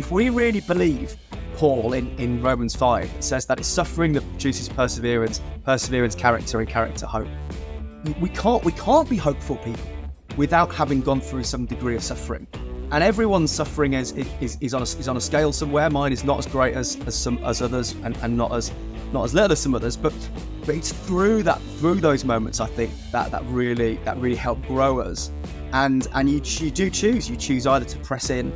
if we really believe Paul in Romans 5, it says that it's suffering that produces perseverance, character, and character hope. We can't be hopeful people without having gone through some degree of suffering. And everyone's suffering is on a scale somewhere. Mine is not as great as others, and not as little as some others. But it's through those moments, I think, that really help grow us. And you do choose. You choose either to press in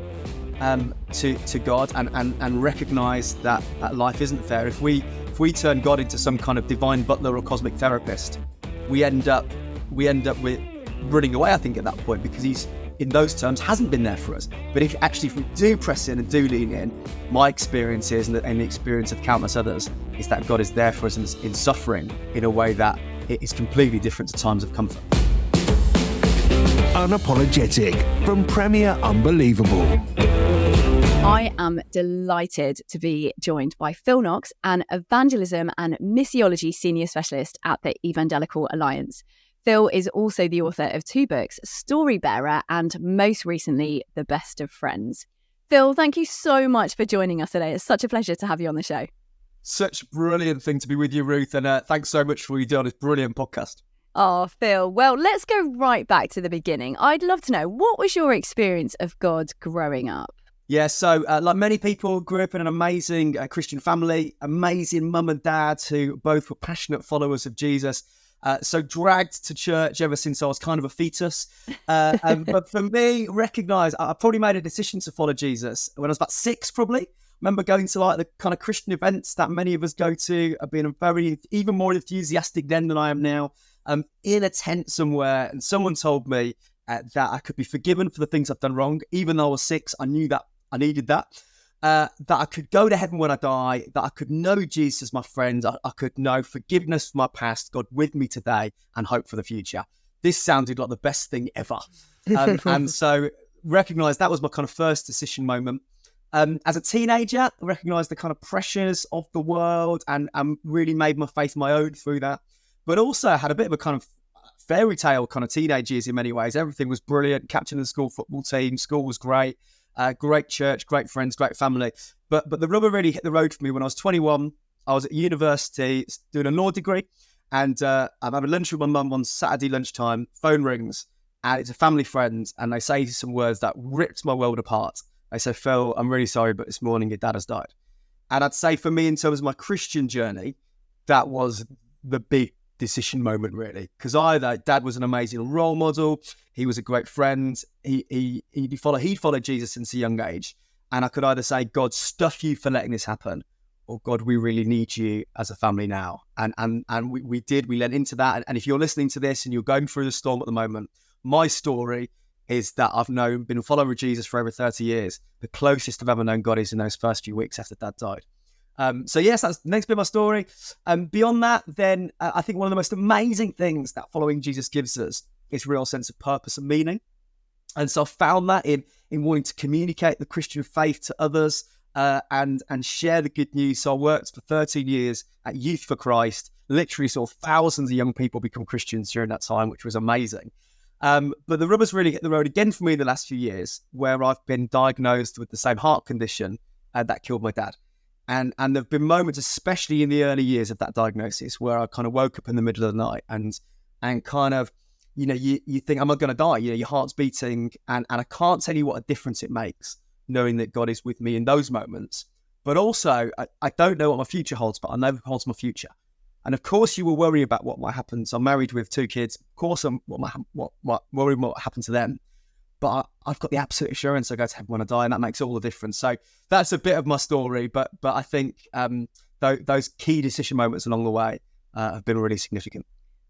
to God and recognise that life isn't fair. If we turn God into some kind of divine butler or cosmic therapist, we end up with running away, I think, at that point, because he's, in those terms, hasn't been there for us. But if we do press in and do lean in, my experience is, and the experience of countless others, is that God is there for us in suffering in a way that it is completely different to times of comfort. Unapologetic from Premier Unbelievable. I am delighted to be joined by Phil Knox, an evangelism and missiology senior specialist at the Evangelical Alliance. Phil is also the author of 2 books, Storybearer and most recently, The Best of Friends. Phil, thank you so much for joining us today. It's such a pleasure to have you on the show. Such a brilliant thing to be with you, Ruth, and thanks so much for what you do on this brilliant podcast. Oh, Phil, well, let's go right back to the beginning. I'd love to know, what was your experience of God growing up? Yeah, so like many people, grew up in an amazing Christian family, amazing mum and dad who both were passionate followers of Jesus. So dragged to church ever since I was kind of a fetus. But for me, I probably made a decision to follow Jesus when I was about 6, probably. Remember going to like the kind of Christian events that many of us go to. I've been even more enthusiastic then than I am now. In a tent somewhere, and someone told me that I could be forgiven for the things I've done wrong. Even though I was 6, I knew that I needed that. That I could go to heaven when I die, that I could know Jesus as my friend, I could know forgiveness for my past, God with me today, and hope for the future. This sounded like the best thing ever. And so recognised that was my kind of first decision moment. As a teenager, I recognised the kind of pressures of the world and really made my faith my own through that. But also had a bit of a kind of fairy tale kind of teenage years in many ways. Everything was brilliant, captain of the school football team, school was great. Great church, great friends, great family. But the rubber really hit the road for me when I was 21. I was at university doing a law degree, and I'm having lunch with my mum on Saturday lunchtime. Phone rings, and it's a family friend, and they say some words that ripped my world apart. They say, "Phil, I'm really sorry, but this morning your dad has died." And I'd say for me, in terms of my Christian journey, that was the big decision moment, really, because either dad was an amazing role model, he was a great friend, he followed Jesus since a young age, and I could either say, God, stuff you for letting this happen, or God, we really need you as a family now. And we led into that. And if you're listening to this and you're going through the storm at the moment, my story is that I've been a follower of Jesus for over 30 years. The closest I've ever known God is in those first few weeks after dad died. So yes, that's the next bit of my story. Beyond that, then I think one of the most amazing things that following Jesus gives us is a real sense of purpose and meaning. And so I found that in wanting to communicate the Christian faith to others and share the good news. So I worked for 13 years at Youth for Christ, literally saw thousands of young people become Christians during that time, which was amazing. But the rubber's really hit the road again for me in the last few years, where I've been diagnosed with the same heart condition that killed my dad. And there have been moments, especially in the early years of that diagnosis, where I kind of woke up in the middle of the night and kind of, you think, am I going to die? Your heart's beating, and I can't tell you what a difference it makes knowing that God is with me in those moments. But also, I don't know what my future holds, but I know it holds my future. And of course, you will worry about what might happen. So I'm married with 2 kids. Of course, I'm worried what happened to them. But I've got the absolute assurance I go to heaven when I die, and that makes all the difference. So that's a bit of my story, but I think those key decision moments along the way have been really significant.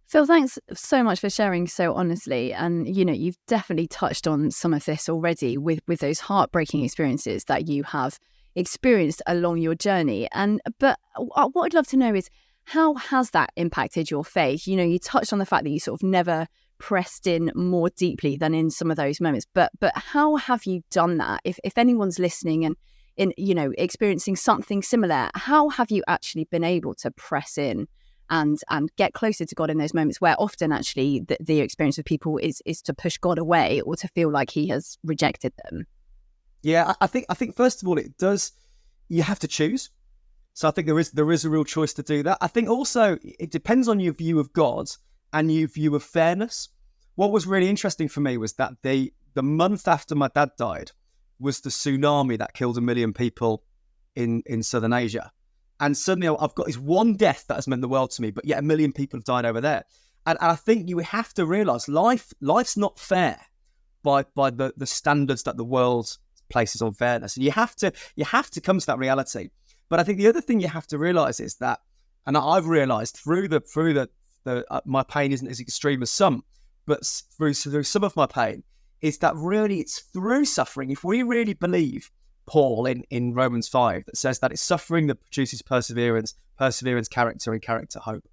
Phil, thanks so much for sharing so honestly. And, you've definitely touched on some of this already with those heartbreaking experiences that you have experienced along your journey. But what I'd love to know is, how has that impacted your faith? You touched on the fact that you sort of never pressed in more deeply than in some of those moments. But how have you done that? If anyone's listening and experiencing something similar, how have you actually been able to press in and get closer to God in those moments where often actually the experience of people is to push God away or to feel like he has rejected them? Yeah, I think first of all, it does. You have to choose. So I think there is a real choice to do that. I think also it depends on your view of God and your view of fairness. What was really interesting for me was that the month after my dad died was the tsunami that killed 1 million people in Southern Asia. And suddenly I've got this one death that has meant the world to me, but yet 1 million people have died over there. And I think you have to realise life's not fair by the standards that the world places on fairness. And you have to come to that reality. But I think the other thing you have to realise is that, and I've realised through my pain isn't as extreme as some, but through some of my pain, is that really it's through suffering. If we really believe Paul in Romans 5 that says that it's suffering that produces perseverance, character, and character hope.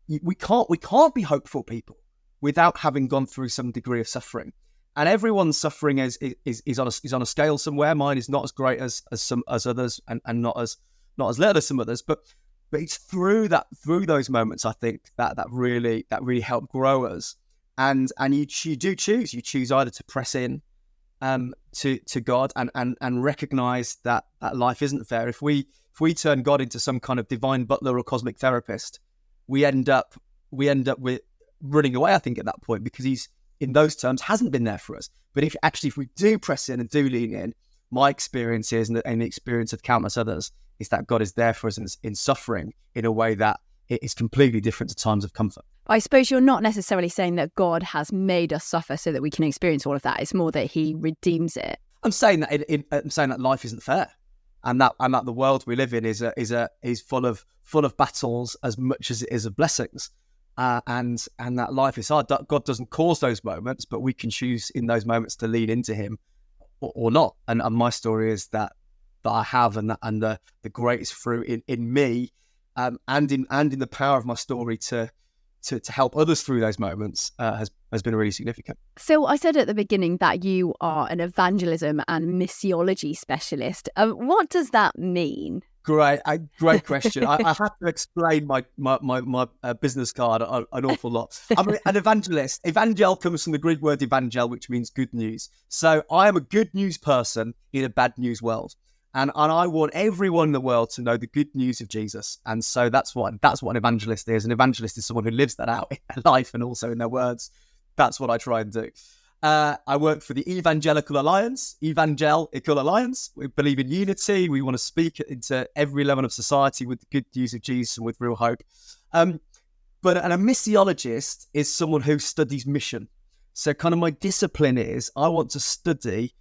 We can't be hopeful people without having gone through some degree of suffering. And everyone's suffering is on a scale somewhere. Mine is not as great as others, and not as little as some others. But it's through those moments, I think, that really help grow us. And you do choose. You choose either to press in to God and recognize that life isn't fair. If we turn God into some kind of divine butler or cosmic therapist, we end up with running away, I think, at that point, because he's, in those terms, hasn't been there for us. But if we do press in and do lean in, my experience is, and the experience of countless others, is that God is there for us in suffering in a way that it is completely different to times of comfort. I suppose you're not necessarily saying that God has made us suffer so that we can experience all of that. It's more that he redeems it. I'm saying that I'm saying that life isn't fair, and that the world we live in is full of battles as much as it is of blessings, and that life is hard. God doesn't cause those moments, but we can choose in those moments to lean into Him or not. And my story is that I have, and the greatest fruit in me, and in the power of my story to help others through those moments has been really significant. So I said at the beginning that you are an evangelism and missiology specialist. What does that mean? Great question. I have to explain my business card an awful lot. I'm an evangelist. Evangel comes from the Greek word evangel, which means good news. So I am a good news person in a bad news world. And I want everyone in the world to know the good news of Jesus. And so that's what an evangelist is. An evangelist is someone who lives that out in their life and also in their words. That's what I try and do. I work for the Evangelical Alliance. We believe in unity. We want to speak into every level of society with the good news of Jesus and with real hope. But a missiologist is someone who studies mission. So kind of my discipline is I want to study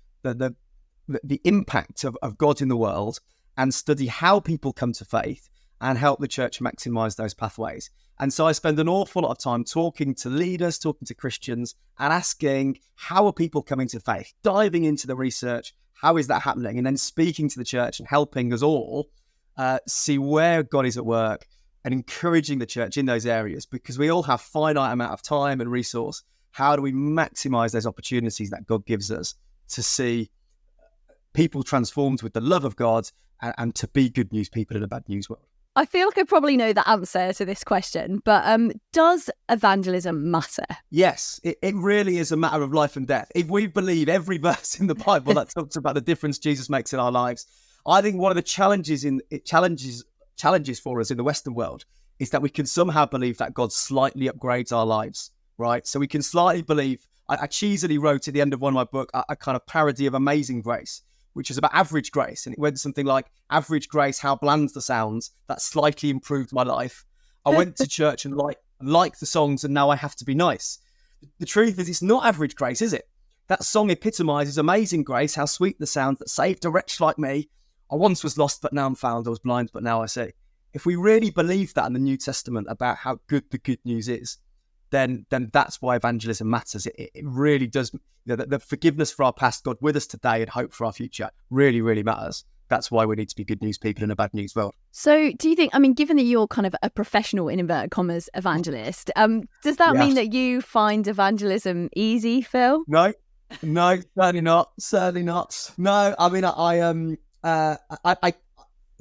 the impact of God in the world and study how people come to faith and help the church maximize those pathways. And so I spend an awful lot of time talking to leaders, talking to Christians, and asking, how are people coming to faith? Diving into the research, how is that happening? And then speaking to the church and helping us all see where God is at work and encouraging the church in those areas, because we all have finite amount of time and resource. How do we maximize those opportunities that God gives us to see people transformed with the love of God and to be good news people in a bad news world? I feel like I probably know the answer to this question, but does evangelism matter? Yes, it really is a matter of life and death. If we believe every verse in the Bible that talks about the difference Jesus makes in our lives, I think one of the challenges for us in the Western world is that we can somehow believe that God slightly upgrades our lives, right? So we can slightly believe. I cheesily wrote at the end of one of my book a kind of parody of Amazing Grace, which is about average grace. And it went something like, average grace, how bland the sounds, that slightly improved my life. I went to church and liked the songs, and now I have to be nice. The truth is, it's not average grace, is it? That song epitomizes amazing grace, how sweet the sound that saved a wretch like me. I once was lost, but now I'm found. I was blind, but now I see. If we really believe that in the New Testament about how good the good news is, then that's why evangelism matters. It really does. The forgiveness for our past, God with us today, and hope for our future really, really matters. That's why we need to be good news people in a bad news world. So do you think, given that you're kind of a professional, in inverted commas, evangelist, does that mean that you find evangelism easy, Phil? No, certainly not. No, I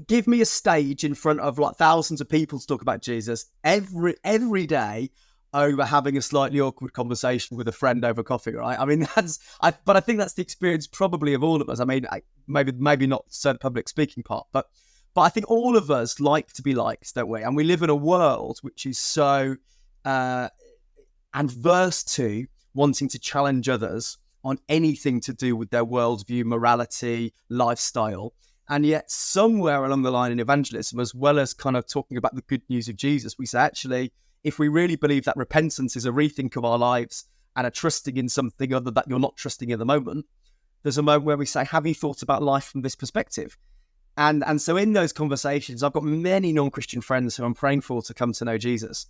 give me a stage in front of like thousands of people to talk about Jesus every day. over having a slightly awkward conversation with a friend over coffee, right? I mean, but I think that's the experience probably of all of us. I mean, maybe not certain public speaking part, but I think all of us like to be liked, don't we? And we live in a world which is so adverse to wanting to challenge others on anything to do with their worldview, morality, lifestyle. And yet somewhere along the line in evangelism, as well as kind of talking about the good news of Jesus, we say, actually, if we really believe that repentance is a rethink of our lives and a trusting in something other that you're not trusting in the moment, there's a moment where we say, have you thought about life from this perspective? And so in those conversations, I've got many non-Christian friends who I'm praying for to come to know Jesus.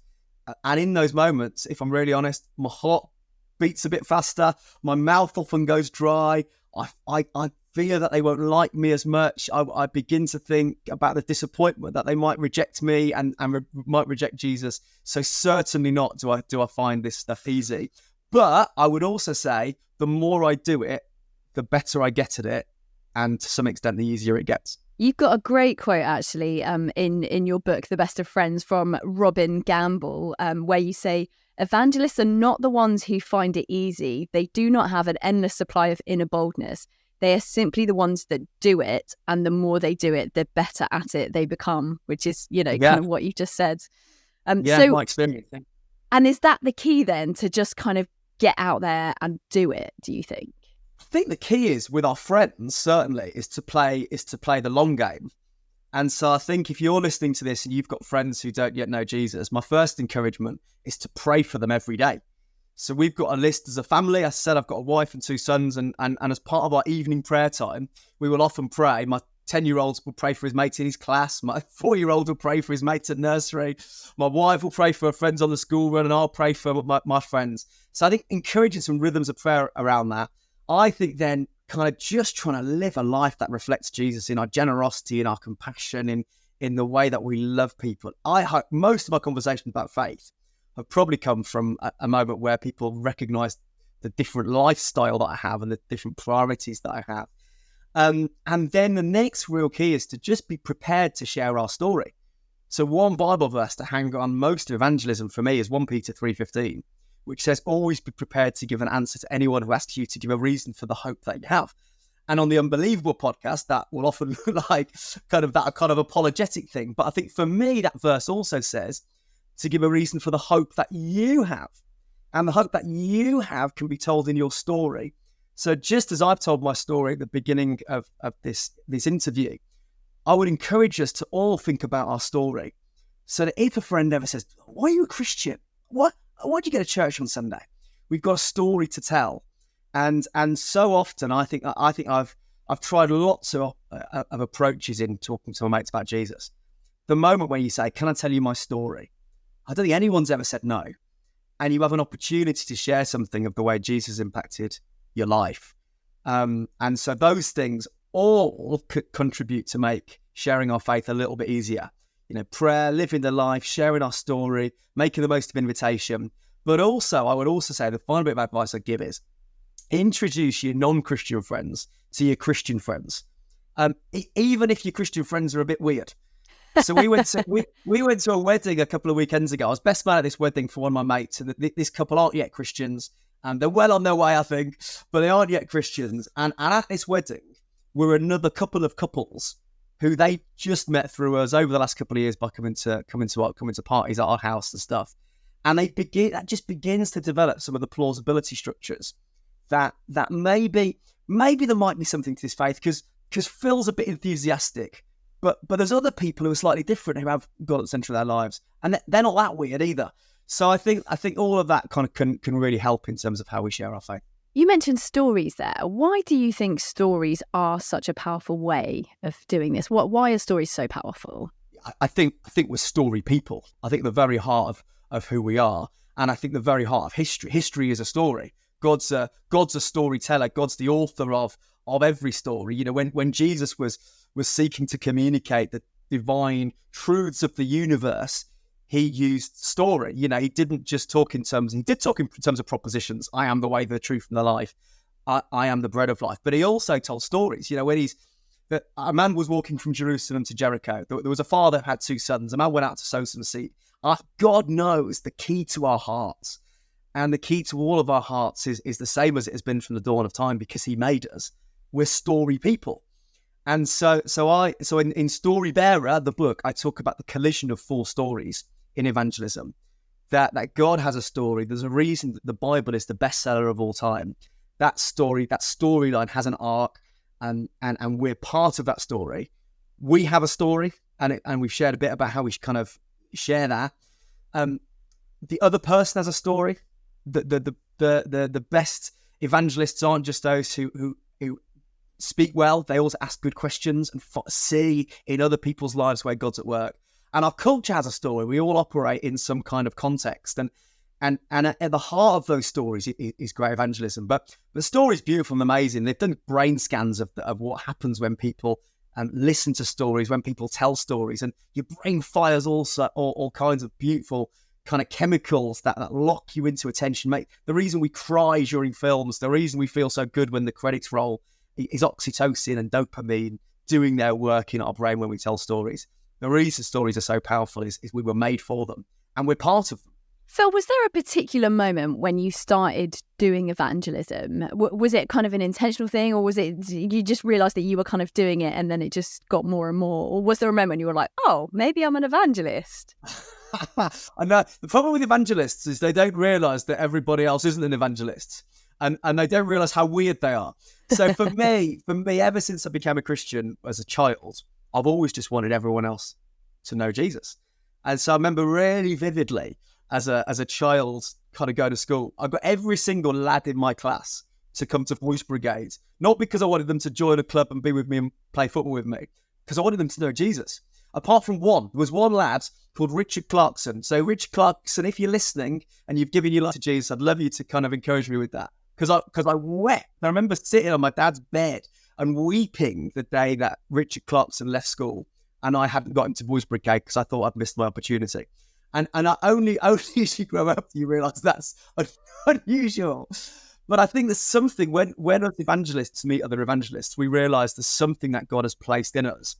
And in those moments, if I'm really honest, my heart beats a bit faster. My mouth often goes dry. I fear that they won't like me as much. I begin to think about the disappointment that they might reject me and might reject Jesus. So certainly not do I find this stuff easy. But I would also say the more I do it, the better I get at it. And to some extent, the easier it gets. You've got a great quote, actually, in your book, The Best of Friends, from Robin Gamble, where you say, evangelists are not the ones who find it easy. They do not have an endless supply of inner boldness. They are simply the ones that do it. And the more they do it, the better at it they become, which is, kind of what you just said. So, my experience. And is that the key then, to just kind of get out there and do it, do you think? I think the key is with our friends, certainly, is to play the long game. And so I think if you're listening to this and you've got friends who don't yet know Jesus, my first encouragement is to pray for them every day. So we've got a list as a family. As I said, I've got a wife and 2 sons, and as part of our evening prayer time, we will often pray. My 10-year-old will pray for his mate in his class. My 4-year-old will pray for his mate at nursery. My wife will pray for her friends on the school run, and I'll pray for my friends. So I think encouraging some rhythms of prayer around that. I think then kind of just trying to live a life that reflects Jesus in our generosity, in our compassion, in the way that we love people. I hope most of my conversations about faith have probably come from a moment where people recognize the different lifestyle that I have and the different priorities that I have. And then the next real key is to just be prepared to share our story. So one Bible verse to hang on most of evangelism for me is 1 Peter 3:15. Which says, always be prepared to give an answer to anyone who asks you to give a reason for the hope that you have. And on the Unbelievable podcast, that will often look like kind of apologetic thing. But I think for me, that verse also says to give a reason for the hope that you have. And the hope that you have can be told in your story. So just as I've told my story at the beginning of this interview, I would encourage us to all think about our story. So that if a friend ever says, why are you a Christian? Why do you go to church on Sunday? We've got a story to tell, and so often I think I've tried lots of approaches in talking to my mates about Jesus. The moment when you say, "Can I tell you my story?" I don't think anyone's ever said no, and you have an opportunity to share something of the way Jesus impacted your life, and so those things all could contribute to make sharing our faith a little bit easier. Prayer, living the life, sharing our story, making the most of invitation. But also, I would also say the final bit of advice I'd give is introduce your non-Christian friends to your Christian friends, even if your Christian friends are a bit weird. So we went to a wedding a couple of weekends ago. I was best man at this wedding for one of my mates, and this couple aren't yet Christians, and they're well on their way, I think, but they aren't yet Christians. And at this wedding were another couple of couples who they just met through us over the last couple of years by coming to parties at our house and stuff. And that just begins to develop some of the plausibility structures that maybe there might be something to this faith, because Phil's a bit enthusiastic, but there's other people who are slightly different who have God at the centre of their lives, and they're not that weird either. So I think all of that kind of can really help in terms of how we share our faith. You mentioned stories there. Why do you think stories are such a powerful way of doing this? Why are stories so powerful? I think we're story people. I think the very heart of who we are, and I think the very heart of history. History is a story. God's a storyteller. God's the author of every story. When Jesus was seeking to communicate the divine truths of the universe, he used story. He didn't just talk in terms of propositions. I am the way, the truth, and the life. I am the bread of life. But he also told stories. When a man was walking from Jerusalem to Jericho, there was a father who had 2 sons. A man went out to sow some seed. God knows the key to our hearts. And the key to all of our hearts is the same as it has been from the dawn of time, because he made us. We're story people. And so in Story Bearer, the book, I talk about the collision of 4 stories in evangelism. That God has a story. There's a reason that the Bible is the bestseller of all time. That storyline has an arc, and we're part of that story. We have a story, and we've shared a bit about how we kind of share that. The other person has a story. The best evangelists aren't just those who speak well. They also ask good questions and see in other people's lives where God's at work. And our culture has a story. We all operate in some kind of context, and at the heart of those stories is great evangelism. But the story is beautiful and amazing. They've done brain scans of what happens when people listen to stories, when people tell stories, and your brain fires all kinds of beautiful kind of chemicals that lock you into attention. The reason we cry during films, the reason we feel so good when the credits roll, is oxytocin and dopamine doing their work in our brain when we tell stories. The reason stories are so powerful is we were made for them, and we're part of them. Phil, was there a particular moment when you started doing evangelism? Was it kind of an intentional thing, or was it you just realised that you were kind of doing it and then it just got more and more? Or was there a moment when you were like, oh, maybe I'm an evangelist? I know. The problem with evangelists is they don't realise that everybody else isn't an evangelist, and they don't realise how weird they are. So for me, ever since I became a Christian as a child, I've always just wanted everyone else to know Jesus. And so I remember really vividly as a child kind of going to school, I got every single lad in my class to come to Voice Brigade, not because I wanted them to join a club and be with me and play football with me, because I wanted them to know Jesus. Apart from one, there was one lad called Richard Clarkson. So Richard Clarkson, if you're listening and you've given your life to Jesus, I'd love you to kind of encourage me with that. Because I wept. I remember sitting on my dad's bed and weeping the day that Richard Clarkson left school and I hadn't got into Boys Brigade because I thought I'd missed my opportunity. And I only as you grow up, you realise that's unusual. But I think there's something, when us evangelists meet other evangelists, we realise there's something that God has placed in us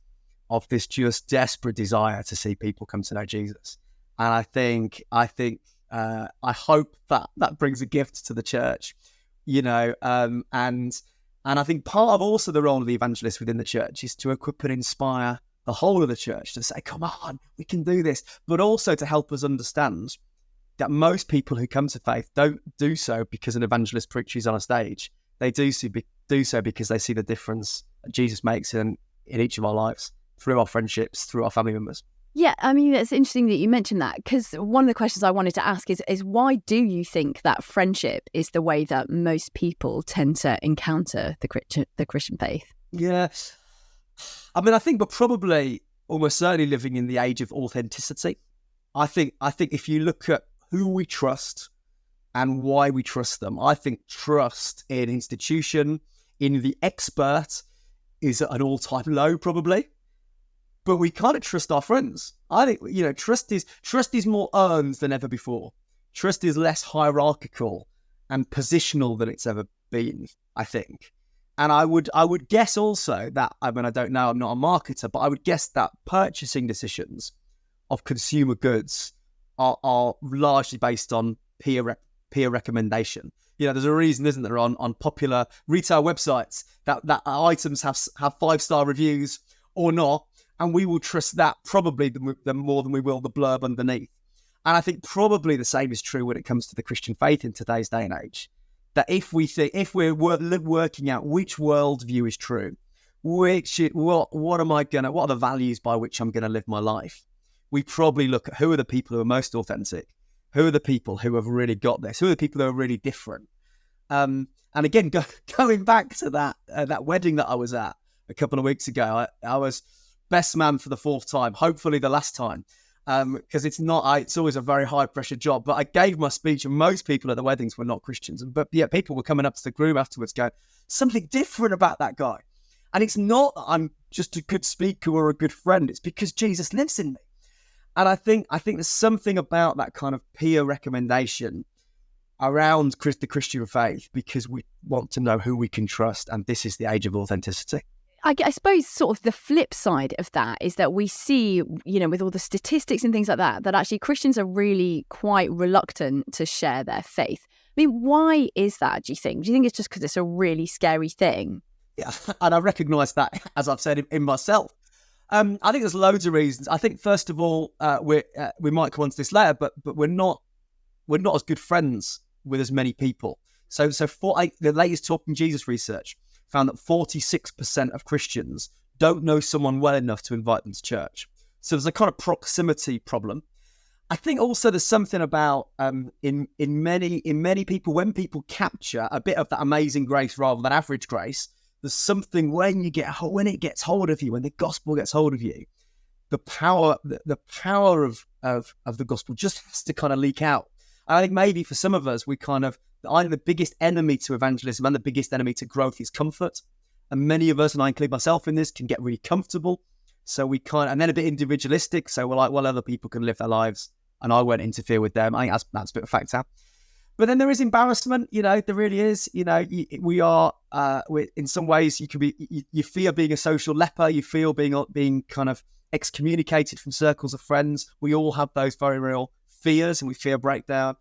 of this just desperate desire to see people come to know Jesus. And I hope that brings a gift to the church, and I think part of also the role of the evangelist within the church is to equip and inspire the whole of the church to say, come on, we can do this, but also to help us understand that most people who come to faith don't do so because an evangelist preaches on a stage. They do so because they see the difference that Jesus makes in each of our lives, through our friendships, through our family members. Yeah, I mean, it's interesting that you mentioned that, because one of the questions I wanted to ask is why do you think that friendship is the way that most people tend to encounter the Christian faith? Yeah. I mean, I think we're probably almost certainly living in the age of authenticity. I think if you look at who we trust and why we trust them, I think trust in institution, in the expert, is at an all-time low probably. But we kind of trust our friends. I think, trust is more earned than ever before. Trust is less hierarchical and positional than it's ever been, I think. And I would guess also that, I mean, I don't know, I'm not a marketer, but I would guess that purchasing decisions of consumer goods are largely based on peer recommendation. There's a reason, isn't there, on popular retail websites that items have 5-star reviews or not, and we will trust that probably more than we will the blurb underneath. And I think probably the same is true when it comes to the Christian faith in today's day and age. That if we're working out which worldview is true, what are the values by which I'm going to live my life, we probably look at who are the people who are most authentic, who are the people who have really got this, who are the people who are really different. And again, going back to that wedding that I was at a couple of weeks ago, I was best man for the 4th time, hopefully the last time. Because it's always a very high pressure job. But I gave my speech, and most people at the weddings were not Christians. But yeah, people were coming up to the groom afterwards going, something different about that guy. And it's not that I'm just a good speaker or a good friend. It's because Jesus lives in me. And I think there's something about that kind of peer recommendation around the Christian faith, because we want to know who we can trust. And this is the age of authenticity. I suppose sort of the flip side of that is that we see, with all the statistics and things like that, that actually Christians are really quite reluctant to share their faith. I mean, why is that, do you think? Do you think it's just because it's a really scary thing? Yeah, and I recognise that, as I've said, in myself. I think there's loads of reasons. I think, first of all, we might come on to this later, but we're not as good friends with as many people. So the latest Talking Jesus research found that 46% of Christians don't know someone well enough to invite them to church. So there's a kind of proximity problem. I think also there's something about in many people, when people capture a bit of that amazing grace rather than average grace, there's something when it gets hold of you, when the gospel gets hold of you, the power of the gospel just has to kind of leak out. And I think maybe for some of us, I think the biggest enemy to evangelism and the biggest enemy to growth is comfort. And many of us, and I include myself in this, can get really comfortable. So we can't, and then a bit individualistic. So we're like, well, other people can live their lives and I won't interfere with them. I think that's a bit of a factor. But then there is embarrassment, there really is. We're in some ways, you fear being a social leper. You feel being kind of excommunicated from circles of friends. We all have those very real fears, and we fear breakdown.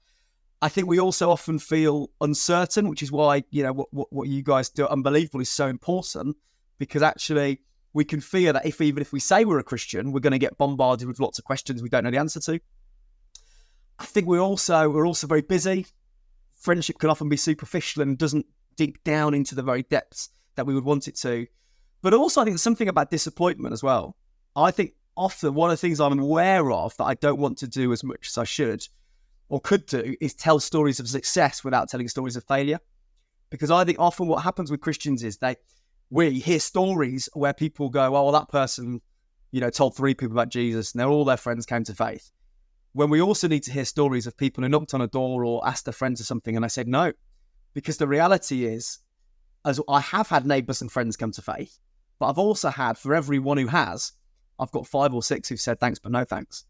I think we also often feel uncertain, which is why, what you guys do at Unbelievable is so important, because actually we can fear that even if we say we're a Christian, we're going to get bombarded with lots of questions we don't know the answer to. I think we're also very busy. Friendship can often be superficial and doesn't dig down into the very depths that we would want it to. But also I think there's something about disappointment as well. I think often one of the things I'm aware of that I don't want to do as much as I should or could do is tell stories of success without telling stories of failure. Because I think often what happens with Christians is we hear stories where people go, oh, well, that person, told 3 people about Jesus and all their friends came to faith. When we also need to hear stories of people who knocked on a door or asked their friends or something and they said no. Because the reality is, as I have had neighbours and friends come to faith, but I've also had, for everyone who has, I've got 5 or 6 who've said thanks but no thanks.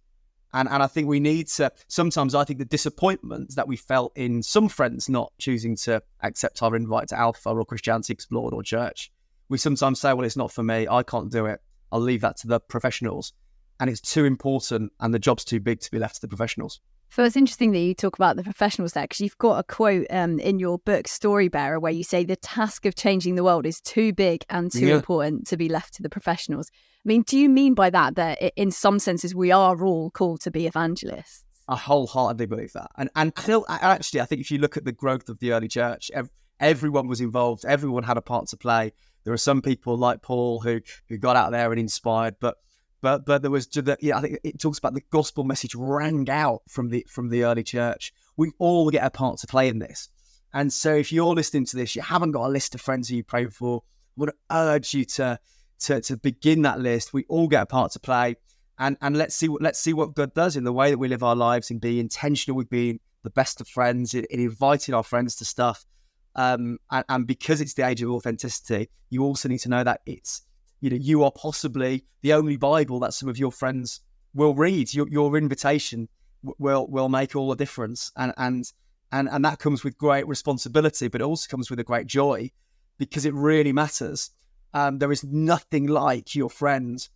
And I think we need to, sometimes I think the disappointment that we felt in some friends not choosing to accept our invite to Alpha or Christianity Explored or church, we sometimes say, well, it's not for me, I can't do it, I'll leave that to the professionals. And it's too important and the job's too big to be left to the professionals. So it's interesting that you talk about the professionals there, because you've got a quote in your book, Storybearer, where you say the task of changing the world is too big and too important to be left to the professionals. I mean, do you mean by that in some senses we are all called to be evangelists? I wholeheartedly believe that. And actually, I think if you look at the growth of the early church, everyone was involved. Everyone had a part to play. There are some people like Paul who got out there and inspired, but there was, I think it talks about the gospel message rang out from the early church. We all get a part to play in this. And so if you're listening to this, you haven't got a list of friends who you pray for, I would urge you to begin that list. We all get a part to play, and let's see what God does in the way that we live our lives and be intentional with being the best of friends, in inviting our friends to stuff. And because it's the age of authenticity, you also need to know that it's, you are possibly the only Bible that some of your friends will read. Your invitation will make all the difference, and that comes with great responsibility, but it also comes with a great joy, because it really matters. There is nothing like your friends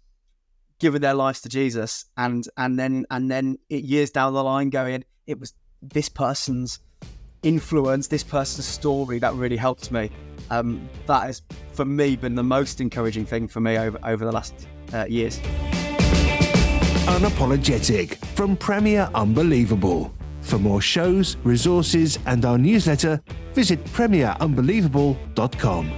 giving their lives to Jesus, and then years down the line going, it was this person's influence, this person's story that really helped me. That has, for me, been the most encouraging thing for me over the last years. Unapologetic from Premier Unbelievable. For more shows, resources and our newsletter, visit premierunbelievable.com.